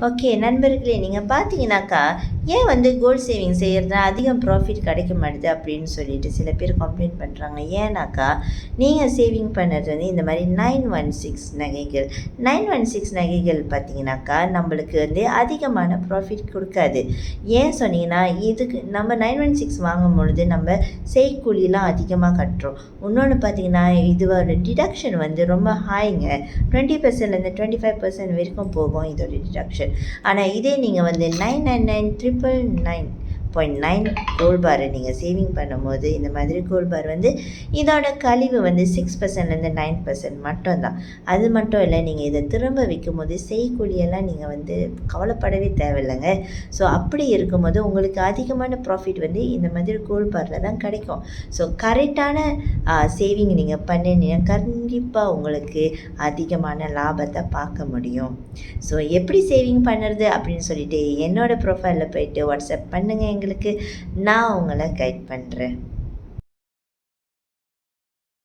Okay நண்பர்களே, நீங்கள் பார்த்தீங்கன்னாக்கா, ஏன் வந்து கோல்ட் சேவிங் செய்கிறதுனா அதிகம் ப்ராஃபிட் கிடைக்க மாட்டுது அப்படின்னு சொல்லிட்டு சில பேர் கம்ப்ளைண்ட் பண்ணுறாங்க. ஏன்னாக்கா, நீங்கள் சேவிங் பண்ணுறது வந்து இந்த மாதிரி 916 நகைகள் 916 நகைகள் பார்த்தீங்கன்னாக்கா நம்மளுக்கு வந்து அதிகமான ப்ராஃபிட் கொடுக்காது. ஏன் சொன்னீங்கன்னா, இதுக்கு நம்ம 916 வாங்கும் பொழுது நம்ம செய்கூலிலாம் அதிகமாக கட்டுறோம். இன்னொன்று பார்த்தீங்கன்னா, இதோட டிடக்ஷன் வந்து ரொம்ப ஹாய்ங்க. 20%லேருந்து 25% வரைக்கும் போகும் இதோட டிடக்ஷன். ஆனால் இதே நீங்கள் வந்து 999,999.9 கோல்ட் பாரை நீங்கள் சேவிங் பண்ணும்போது இந்த மாதிரி கோல்ட் பார் வந்து இதோட கழிவு வந்து 6%லேருந்து 9% மட்டும்தான். அது மட்டும் இல்லை, நீங்கள் இதை திரும்ப விற்கும் போது செய்கூலியெல்லாம் நீங்கள் வந்து கவலைப்படவே தேவையில்லைங்க. ஸோ அப்படி இருக்கும்போது உங்களுக்கு அதிகமான ப்ராஃபிட் வந்து இந்த மாதிரி கோல்ட் பாரில் தான் கிடைக்கும். ஸோ கரெக்டான சேவிங் நீங்கள் பண்ணினீங்கன்னா கண்டிப்பாக உங்களுக்கு அதிகமான லாபத்தை பார்க்க முடியும். ஸோ எப்படி சேவிங் பண்ணுறது அப்படின்னு சொல்லிட்டு என்னோடய ப்ரொஃபைலில் போய்ட்டு வாட்ஸ்அப் பண்ணுங்கள் எங்களுக்கு. நான் உங்களை கைட் பண்ணுறேன்.